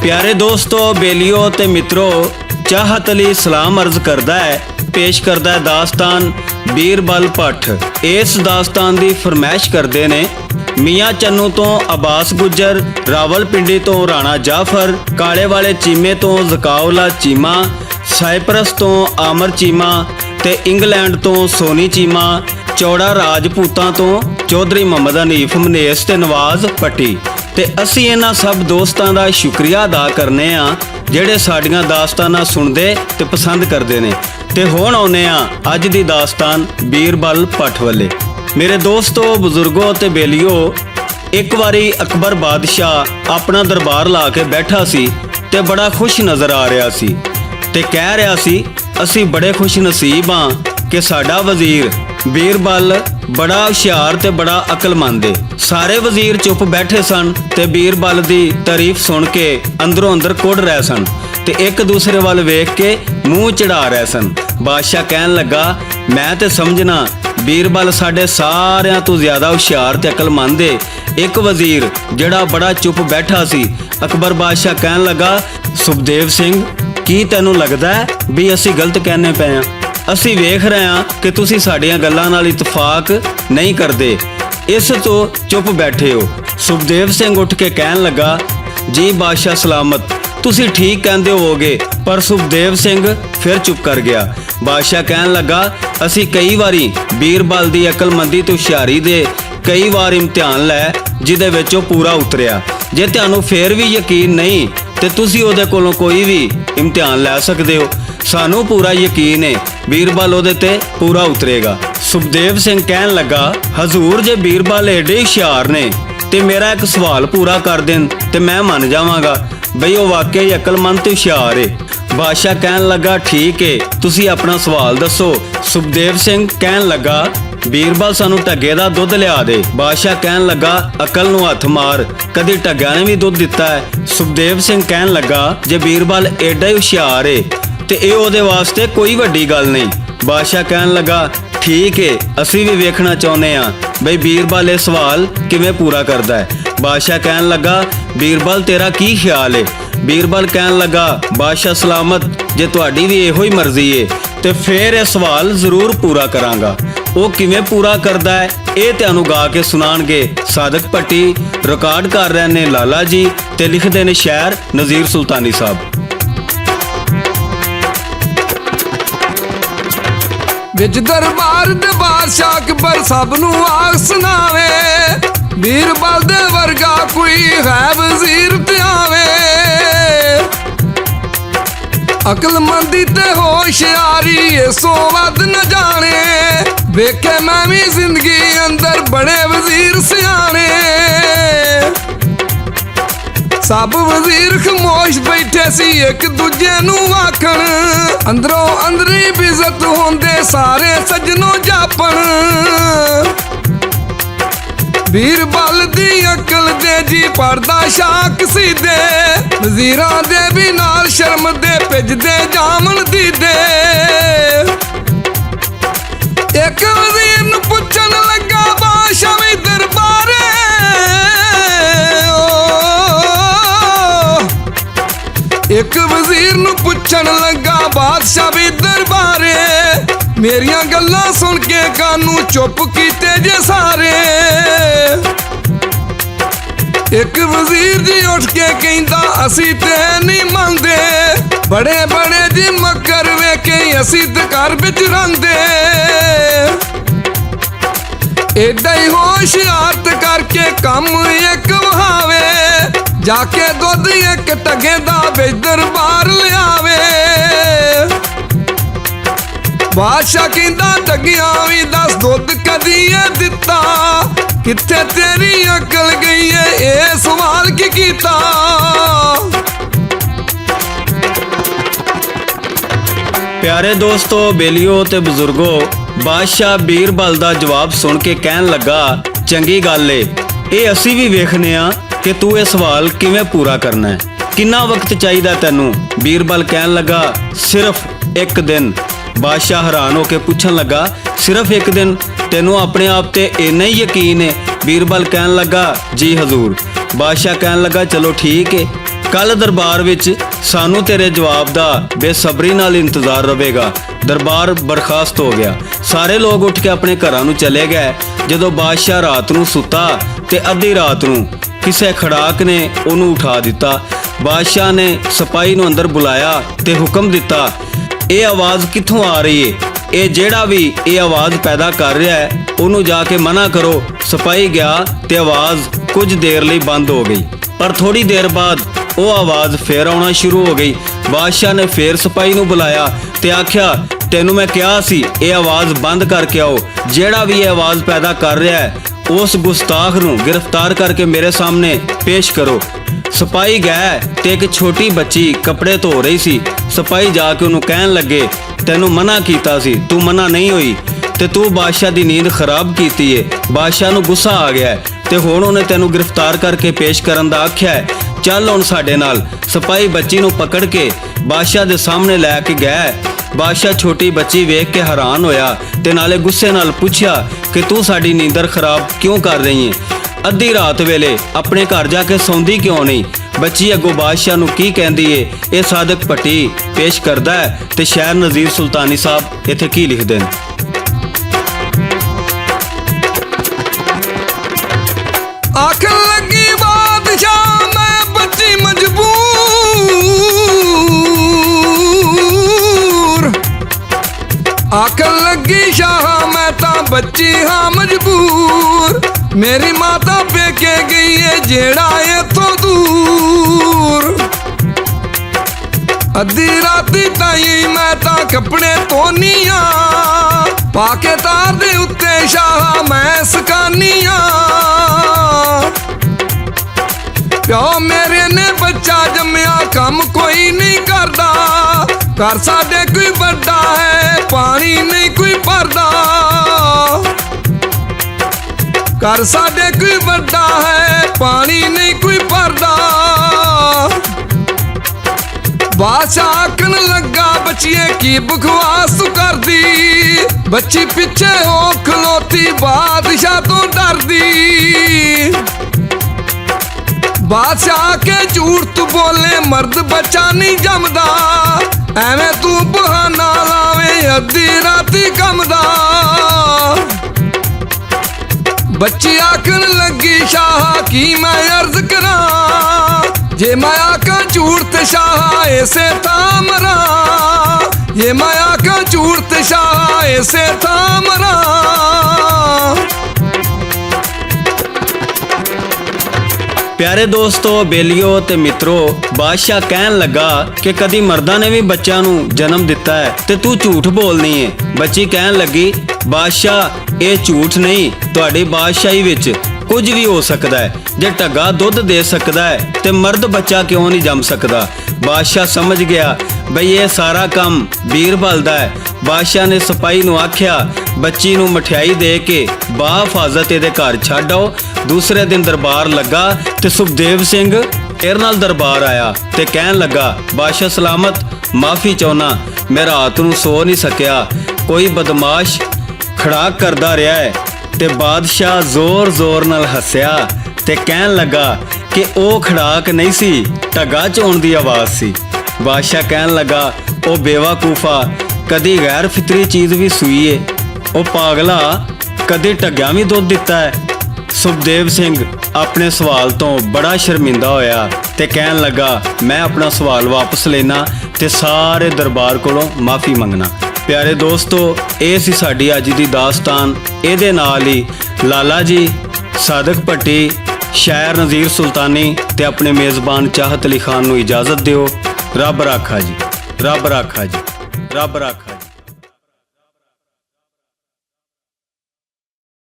प्यारे दोस्तों, बेलियो ते मित्रों, चाहत अली सलाम अर्ज करदा है, पेश करदा है दास्तान बीरबल भट्ट। इस दास्तान की फरमैश करते ने मियाँ चन्नू तो अब्बास गुज्जर, रावलपिंडी तो राणा जाफर, काले वाले चीमे तो जकाउला चीमा, साइप्रस तो आमर चीमा ते इंग्लैंड तो सोनी चीमा, चौड़ा राजपूतां तो चौधरी मोहम्मद हनीफ मनेस ते नवाज पट्टी। ते असी इन्हां सब दोस्तां दा शुक्रिया अदा करने आ ਜਿਹੜੇ ਸਾਡੀਆਂ ਦਾਸਤਾਨਾਂ ਸੁਣਦੇ ਤੇ ਪਸੰਦ ਕਰਦੇ ਨੇ। ਤੇ ਹੁਣ ਆਉਨੇ ਆ ਅੱਜ ਦੀ ਦਾਸਤਾਨ ਬੀਰਬਲ ਭੱਟ ਵੱਲੇ। ਮੇਰੇ ਦੋਸਤੋ, ਬਜ਼ੁਰਗੋ ਤੇ ਬੇਲੀਓ, ਇੱਕ ਵਾਰੀ ਅਕਬਰ ਬਾਦਸ਼ਾਹ ਆਪਣਾ ਦਰਬਾਰ ਲਾ ਕੇ ਬੈਠਾ ਸੀ ਤੇ ਬੜਾ ਖੁਸ਼ ਨਜ਼ਰ ਆ ਰਿਹਾ ਸੀ ਤੇ ਕਹਿ ਰਿਹਾ ਸੀ, ਅਸੀਂ ਬੜੇ ਖੁਸ਼ ਨਸੀਬ ਹਾਂ ਕਿ ਸਾਡਾ ਵਜ਼ੀਰ ਬੀਰਬਲ बड़ा हुशियार ते बड़ा अकलमंद है। सारे वजीर चुप बैठे सन ते बीरबल दी तारीफ सुन के अंदरों अंदर कुड़ रहे सन ते एक दूसरे वाल वेख के मुंह चढ़ा रहे सन। बादशाह कहन लगा, मैं ते समझना बीरबल साडे सारियां तो ज्यादा हुशियार ते अकलमंद है। एक वजीर जिहड़ा बड़ा चुप बैठा सी। अकबर बादशाह कहन लगा, सुखदेव सिंह, की तैनूं लगदा है भी असीं गलत कहने पे हां? ਅਸੀਂ ਵੇਖ ਰਹੇ ਹਾਂ ਕਿ ਤੁਸੀਂ ਸਾਡੀਆਂ ਗੱਲਾਂ ਨਾਲ ਇਤਫਾਕ ਨਹੀਂ ਕਰਦੇ, ਇਸ ਤੋਂ ਚੁੱਪ ਬੈਠੇ ਹੋ। ਸੁਖਦੇਵ ਸਿੰਘ ਉੱਠ ਕੇ ਕਹਿਣ ਲੱਗਾ, ਜੀ ਬਾਦਸ਼ਾਹ ਸਲਾਮਤ, ਤੁਸੀਂ ਠੀਕ ਕਹਿੰਦੇ ਹੋਵੋਗੇ। ਪਰ ਸੁਖਦੇਵ ਸਿੰਘ ਫਿਰ ਚੁੱਪ ਕਰ ਗਿਆ। ਬਾਦਸ਼ਾਹ ਕਹਿਣ ਲੱਗਾ, ਅਸੀਂ ਕਈ ਵਾਰੀ ਬੀਰਬਲ ਦੀ ਅਕਲਮੰਦੀ ਤੇ ਹੁਸ਼ਿਆਰੀ ਦੇ ਕਈ ਵਾਰ ਇਮਤਿਹਾਨ ਲੈ ਜਿਹਦੇ ਵਿੱਚ ਉਹ ਪੂਰਾ ਉਤਰਿਆ। ਜੇ ਤੁਹਾਨੂੰ ਫਿਰ ਵੀ ਯਕੀਨ ਨਹੀਂ ਤੇ ਤੁਸੀਂ ਉਹਦੇ ਕੋਲੋਂ ਕੋਈ ਵੀ ਇਮਤਿਹਾਨ ਲੈ ਸਕਦੇ ਹੋ। ਸਾਨੂੰ पूरा यकीन है बीरबल ਉਹਦੇ ਤੇ ਪੂਰਾ ਉਤਰੇਗਾ। ਸੁਖਦੇਵ ਸਿੰਘ ਕਹਿਣ ਲੱਗਾ, ਹਜ਼ੂਰ ਜੇ ਬੀਰਬਲ ਏਡੇ ਹੁਸ਼ਿਆਰ ਨੇ ਤੇ ਮੇਰਾ ਇੱਕ ਸਵਾਲ ਪੂਰਾ ਕਰ ਦੇਣ ਤੇ ਮੈਂ ਮੰਨ ਜਾਵਾਂਗਾ ਬਈ ਉਹ ਵਾਕਈ ਅਕਲਮੰਦ ਤੇ ਹੁਸ਼ਿਆਰ ਏ। ਬਾਦਸ਼ਾਹ ਕਹਿਣ ਲੱਗਾ, ਠੀਕ ਏ, ਤੁਸੀਂ ਆਪਣਾ ਸਵਾਲ ਦੱਸੋ। ਸੁਖਦੇਵ ਸਿੰਘ ਕਹਿਣ ਲੱਗਾ, ਬੀਰਬਲ ਸਾਨੂੰ ਢੱਗੇ ਦਾ ਦੁੱਧ ਲਿਆ ਦੇ। ਬਾਦਸ਼ਾਹ ਕਹਿਣ ਲੱਗਾ, ਅਕਲ ਨੂੰ ਹੱਥ ਮਾਰ, ਕਦੀ ਢੱਗਿਆਂ ਨੇ ਵੀ ਦੁੱਧ ਦਿੱਤਾ ਹੈ? ਸੁਖਦੇਵ ਸਿੰਘ ਕਹਿਣ ਲੱਗਾ, ਜੇ ਬੀਰਬਲ ਏਡਾ ਹੀ ਹੁਸ਼ਿਆਰ ਏ ਤੇ ਇਹ ਉਹਦੇ ਵਾਸਤੇ ਕੋਈ ਵੱਡੀ ਗੱਲ ਨਹੀਂ। ਬਾਦਸ਼ਾਹ ਕਹਿਣ ਲੱਗਾ, ਠੀਕ ਏ, ਅਸੀਂ ਵੀ ਵੇਖਣਾ ਚਾਹੁੰਦੇ ਹਾਂ ਬਈ ਬੀਰਬਲ ਇਹ ਸਵਾਲ ਕਿਵੇਂ ਪੂਰਾ ਕਰਦਾ ਹੈ। ਬਾਦਸ਼ਾਹ ਕਹਿਣ ਲੱਗਾ, ਬੀਰਬਲ ਤੇਰਾ ਕੀ ਖਿਆਲ ਏ? ਬੀਰਬਲ ਕਹਿਣ ਲੱਗਾ, ਬਾਦਸ਼ਾਹ ਸਲਾਮਤ, ਜੇ ਤੁਹਾਡੀ ਵੀ ਇਹੋ ਹੀ ਮਰਜ਼ੀ ਏ ਤੇ ਫਿਰ ਇਹ ਸਵਾਲ ਜ਼ਰੂਰ ਪੂਰਾ ਕਰਾਂਗਾ। ਉਹ ਕਿਵੇਂ ਪੂਰਾ ਕਰਦਾ ਹੈ ਇਹ ਤੁਹਾਨੂੰ ਗਾ ਕੇ ਸੁਣਾਣਗੇ ਸਾਦਕ ਭੱਟੀ। ਰਿਕਾਰਡ ਕਰ ਰਹੇ ਨੇ ਲਾਲਾ ਜੀ ਤੇ ਲਿਖਦੇ ਨੇ ਸ਼ਾਇਰ ਨਜ਼ੀਰ ਸੁਲਤਾਨੀ ਸਾਹਿਬ। विच दरबार दे बादशाह अकबर सब नूं आख सुनावे, बीरबल दे वर्गा कोई है वजीर ते आवे। अकलमंदी ते होशियारी इसों वध न जाने, वेखे मैं भी जिंदगी अंदर बड़े वजीर सियाने। सब वजीर खमोश बैठे सी एक दूजे नूं आखण, अंदरों अंदरी बेइज्जत होंदे सारे सजनों जापण। बीरबल दी अकल दे जी पड़दा शाक सीधे, वजीरां दे भी नाल शर्म दे भिजदे जामन दीदे। एक वजीर नूं पुछण लगा बादशाह वी दरबारे, एक वजीर नूं पुछण लगा बादशाह भी दरबारे, मेरियां गल्लां सुन के कानू चुप कीते जे सारे। एक वजीर जी उठ के कहंदा, असी ते नहीं मंनदे, बड़े बड़े जी मकर वेखे असी ते घर विच रहिंदे। एडा ही होशियार करके कम एक वहावे, जाके दुध एक टगे दा विच दरबार लियावे। बादशाह कहंदा, टगियां भी दस दुध कदी दिता, किथे तेरी अकल गई है ये सवाल की कीता। प्यारे दोस्तों, बेलियो ते बुजुर्गो, बादशाह बीरबल दा जवाब सुन के कहन लगा, चंगी गल ए, ये असी भी वेखने आ कि तू ये सवाल किवें पूरा करना है, किन्ना वक्त चाहिए तैनू? बीरबल कहन लगा, सिर्फ एक दिन। बादशाह हैरान होके पूछन लगा, सिर्फ एक दिन? तेनू अपने आप ते इन्ना ही यकीन है? बीरबल कहन लगा, जी हजूर। बादशाह कहन लगा, चलो ठीक है, ਕੱਲ ਦਰਬਾਰ ਵਿੱਚ ਸਾਨੂੰ ਤੇਰੇ ਜਵਾਬ ਦਾ ਬੇਸਬਰੀ ਨਾਲ ਇੰਤਜ਼ਾਰ ਰਹੇਗਾ। ਦਰਬਾਰ ਬਰਖਾਸਤ ਹੋ ਗਿਆ। ਸਾਰੇ ਲੋਕ ਉੱਠ ਕੇ ਆਪਣੇ ਘਰਾਂ ਨੂੰ ਚਲੇ ਗਏ। ਜਦੋਂ ਬਾਦਸ਼ਾਹ ਰਾਤ ਨੂੰ ਸੁੱਤਾ ਤੇ ਅੱਧੀ ਰਾਤ ਨੂੰ ਕਿਸੇ ਖੜਾਕ ਨੇ ਉਹਨੂੰ ਉਠਾ ਦਿੱਤਾ। ਬਾਦਸ਼ਾਹ ਨੇ ਸਿਪਾਹੀ ਨੂੰ ਅੰਦਰ ਬੁਲਾਇਆ ਤੇ ਹੁਕਮ ਦਿੱਤਾ, ਇਹ ਆਵਾਜ਼ ਕਿੱਥੋਂ ਆ ਰਹੀ ਏ? ਇਹ ਜਿਹੜਾ ਵੀ ਇਹ ਆਵਾਜ਼ ਪੈਦਾ ਕਰ ਰਿਹਾ ਹੈ ਉਹਨੂੰ ਜਾ ਕੇ ਮਨਾ ਕਰੋ। ਸਿਪਾਹੀ ਗਿਆ ਤੇ ਆਵਾਜ਼ ਕੁਝ ਦੇਰ ਲਈ ਬੰਦ ਹੋ ਗਈ, ਪਰ ਥੋੜੀ ਦੇਰ ਬਾਅਦ ਉਹ ਆਵਾਜ਼ ਫੇਰ ਆਉਣਾ ਸ਼ੁਰੂ ਹੋ ਗਈ। ਬਾਦਸ਼ਾਹ ਨੇ ਫੇਰ ਸਿਪਾਹੀ ਨੂੰ ਬੁਲਾਇਆ ਤੇ ਆਖਿਆ, ਤੈਨੂੰ ਮੈਂ ਕਿਹਾ ਸੀ ਇਹ ਆਵਾਜ਼ ਬੰਦ ਕਰਕੇ ਆਓ। ਜਿਹੜਾ ਵੀ ਇਹ ਆਵਾਜ਼ ਪੈਦਾ ਕਰ ਰਿਹਾ ਹੈ ਉਸ ਗੁਸਤਾਖ ਨੂੰ ਗ੍ਰਿਫਤਾਰ ਕਰਕੇ ਮੇਰੇ ਸਾਹਮਣੇ ਪੇਸ਼ ਕਰੋ। ਸਿਪਾਹੀ ਗਏ ਤੇ ਇੱਕ ਛੋਟੀ ਬੱਚੀ ਕੱਪੜੇ ਧੋ ਰਹੀ ਸੀ। ਸਿਪਾਹੀ ਜਾ ਕੇ ਉਹਨੂੰ ਕਹਿਣ ਲੱਗੇ, ਤੈਨੂੰ ਮਨਾ ਕੀਤਾ ਸੀ, ਤੂੰ ਮਨਾ ਨਹੀਂ ਹੋਈ ਤੇ ਤੂੰ ਬਾਦਸ਼ਾਹ ਦੀ ਨੀਂਦ ਖਰਾਬ ਕੀਤੀ ਏ। ਬਾਦਸ਼ਾਹ ਨੂੰ ਗੁੱਸਾ ਆ ਗਿਆ ਹੈ ਤੇ ਹੁਣ ਉਹਨੇ ਤੈਨੂੰ ਗ੍ਰਿਫਤਾਰ ਕਰਕੇ ਪੇਸ਼ ਕਰਨ ਦਾ ਆਖਿਆ ਹੈ। ਚੱਲ ਹੁਣ ਸਾਡੇ ਨਾਲ। ਸਿਪਾਹੀ ਬੱਚੀ ਨੂੰ ਪਕੜ ਕੇ ਬਾਦਸ਼ਾਹ ਦੇ ਸਾਹਮਣੇ ਲੈ ਕੇ ਗਏ। ਬਾਦਸ਼ਾਹ ਛੋਟੀ ਬੱਚੀ ਵੇਖ ਕੇ ਹੈਰਾਨ ਹੋਇਆ ਤੇ ਨਾਲੇ ਗੁੱਸੇ ਨਾਲ ਪੁੱਛਿਆ ਕਿ ਤੂੰ ਸਾਡੀ ਨੀਂਦਰ ਖਰਾਬ ਕਿਉਂ ਕਰ ਰਹੀ ਹੈ? ਅੱਧੀ ਰਾਤ ਵੇਲੇ ਆਪਣੇ ਘਰ ਜਾ ਕੇ ਸੌਂਦੀ ਕਿਉਂ ਨਹੀਂ? ਬੱਚੀ ਅੱਗੋਂ ਬਾਦਸ਼ਾਹ ਨੂੰ ਕੀ ਕਹਿੰਦੀ ਏ ਇਹ ਸਾਦਕ ਭੱਟੀ ਪੇਸ਼ ਕਰਦਾ ਹੈ ਤੇ ਸ਼ਾਇਰ ਨਜ਼ੀਰ ਸੁਲਤਾਨੀ ਸਾਹਿਬ ਇੱਥੇ ਕੀ ਲਿਖਦੇ ਨੇ। ਆਖਣ ਲੱਗੀ ਬਾਦਸ਼ਾਹ ਮੈਂ ਬੱਚੀ ਮਜਬੂਰ, ਆਖਣ ਲੱਗੀ ਸ਼ਾਹ ਮੈਂ ਤਾਂ ਬੱਚੀ ਹਾਂ ਮਜਬੂਰ। ਮੇਰੀ ਮਾਤਾ ਪੇਕੇ ਗਈ ਏ ਜਿਹੜਾ ਇੱਥੋਂ ਦੂਰ। ਅੱਧੀ ਰਾਤੀ ਤਾਈ ਮੈਂ ਤਾਂ ਕੱਪੜੇ ਧੋਨੀਆਂ, ਪਾ ਕੇ ਤਾਰ ਦੇ ਉੱਤੇ ਸ਼ਾਹ ਮੈਂ ਸਕਾਨੀਆਂ। ਪਿਓ ਮੇਰੇ ਨੇ ਬੱਚਾ ਜੰਮਿਆ ਕੰਮ ਕੋਈ ਨਹੀਂ ਕਰਦਾ, ਘਰ ਸਾਡੇ ਕੋਈ ਵੱਡਾ ਹੈ ਪਾਣੀ ਨਹੀਂ ਕੋਈ ਭਰਦਾ। ਘਰ ਸਾਡੇ ਕੋਈ ਵੱਡਾ ਹੈ ਪਾਣੀ ਨਹੀਂ ਕੋਈ ਭਰਦਾ। ਬਾਦਸ਼ਾਹ ਆਖਣ ਲੱਗਾ ਬੱਚੀਏ ਕੀ ਬਕਵਾਸ ਕਰਦੀ, ਬੱਚੀ ਪਿੱਛੇ ਹੋ ਖਲੋਤੀ ਬਾਦਸ਼ਾਹ ਤੋਂ ਡਰਦੀ। ਬਾਦਸ਼ਾਹ ਕੇ ਝੂਠ ਤੂੰ ਬੋਲੇ ਮਰਦ ਬੱਚਾ ਨਹੀਂ ਜੰਮਦਾ, ਐਵੇਂ ਤੂੰ ਬਹਾਨਾ ਲਾਵੇਂ ਅੱਧੀ ਰਾਤੀ ਕੰਮਦਾ। ਬੱਚੀ ਆਖਣ ਲੱਗੀ ਸ਼ਾਹ ਕੀ ਮੈਂ ਅਰਜ਼ ਕਰਾਂ, ਜੇ ਮੈਂ ਆਖਾਂ ਝੂਠ ਤੇ ਸ਼ਾਹ ਇਸੇ ਥਾਂ ਮਰਾਂ, ਜੇ ਮੈਂ ਆਖਾਂ ਝੂਠ ਤੇ ਸ਼ਾਹ ਇਸੇ ਥਾਂ ਮਰਾਂ। ਪਿਆਰੇ ਦੋਸਤੋ, ਬੇਲੀਓ ਤੇ ਮਿੱਤਰੋ, ਬਾਦਸ਼ਾਹ ਕਹਿਣ ਲੱਗਾ ਕਿ ਕਦੀ ਮਰਦਾਂ ਨੇ ਵੀ ਬੱਚਿਆਂ ਨੂੰ ਜਨਮ ਦਿੱਤਾ ਹੈ ਤੇ ਤੂੰ ਝੂਠ ਬੋਲਨੀ ਹੈ। ਬੱਚੀ ਕਹਿਣ ਲੱਗੀ, ਬਾਦਸ਼ਾਹ ਇਹ ਝੂਠ ਨਹੀਂ, ਤੁਹਾਡੀ ਬਾਦਸ਼ਾਹੀ ਵਿੱਚ ਕੁਝ ਵੀ ਹੋ ਸਕਦਾ ਹੈ। ਜੇ ਢੱਗਾ ਦੁੱਧ ਦੇ ਸਕਦਾ ਹੈ ਤੇ ਮਰਦ ਬੱਚਾ ਕਿਉਂ ਨਹੀਂ ਜੰਮ ਸਕਦਾ? ਬਾਦਸ਼ਾਹ ਸਮਝ ਗਿਆ ਬਈ ਇਹ ਸਾਰਾ ਕੰਮ ਬੀਰਬਲ ਦਾ ਹੈ। ਬਾਦਸ਼ਾਹ ਨੇ ਸਿਪਾਹੀ ਨੂੰ ਆਖਿਆ, ਬੱਚੀ ਨੂੰ ਮਠਿਆਈ ਦੇ ਕੇ ਬਾਹਿਫਾਜ਼ਤ ਇਹਦੇ ਘਰ ਛੱਡ ਆਓ। ਦੂਸਰੇ ਦਿਨ ਦਰਬਾਰ ਲੱਗਾ ਤੇ ਸੁਖਦੇਵ ਸਿੰਘ ਇਹਦੇ ਨਾਲ ਦਰਬਾਰ ਆਇਆ ਤੇ ਕਹਿਣ ਲੱਗਾ, ਬਾਦਸ਼ਾਹ ਸਲਾਮਤ, ਮਾਫੀ ਚਾਹੁੰਦਾ, ਮੈਂ ਰਾਤ ਨੂੰ ਸੋ ਨਹੀਂ ਸਕਿਆ, ਕੋਈ ਬਦਮਾਸ਼ ਖੜਾਕ ਕਰਦਾ ਰਿਹਾ ਹੈ। ਤੇ ਬਾਦਸ਼ਾਹ ਜ਼ੋਰ ਨਾਲ ਹੱਸਿਆ ਤੇ ਕਹਿਣ ਲੱਗਾ ਕਿ ਉਹ ਖੜਾਕ ਨਹੀਂ ਸੀ, ਢੱਗਾ ਚੋਣ ਦੀ ਆਵਾਜ਼ ਸੀ। ਬਾਦਸ਼ਾਹ ਕਹਿਣ ਲੱਗਾ, ਉਹ ਬੇਵਕੂਫਾ, ਕਦੀ ਗੈਰ ਫਿਤਰੀ ਚੀਜ਼ ਵੀ ਸੂਈ ਏ, ਉਹ ਪਾਗਲਾ, ਕਦੇ ਢੱਗਿਆਂ ਵੀ ਦੁੱਧ ਦਿੱਤਾ ਹੈ। ਸੁਖਦੇਵ ਸਿੰਘ ਆਪਣੇ ਸਵਾਲ ਤੋਂ ਬੜਾ ਸ਼ਰਮਿੰਦਾ ਹੋਇਆ ਤੇ ਕਹਿਣ ਲੱਗਾ, ਮੈਂ ਆਪਣਾ ਸਵਾਲ ਵਾਪਸ ਲੈਣਾ ਤੇ ਸਾਰੇ ਦਰਬਾਰ ਕੋਲੋਂ ਮਾਫੀ ਮੰਗਣਾ। ਪਿਆਰੇ ਦੋਸਤੋ, ਇਹ ਸੀ ਸਾਡੀ ਅੱਜ ਦੀ ਦਾਸਤਾਨ। ਇਹਦੇ ਨਾਲ ਹੀ ਲਾਲਾ ਜੀ, ਸਾਦਕ ਭੱਟੀ, ਸ਼ਾਇਰ ਨਜ਼ੀਰ ਸੁਲਤਾਨੀ ਤੇ ਆਪਣੇ ਮੇਜ਼ਬਾਨ ਚਾਹਤ ਅਲੀ ਖਾਨ ਨੂੰ ਇਜਾਜ਼ਤ ਦਿਓ। ਰੱਬ ਰਾਖਾ ਜੀ, ਰੱਬ ਰਾਖਾ ਜੀ, ਰੱਬ ਰਾਖਾ।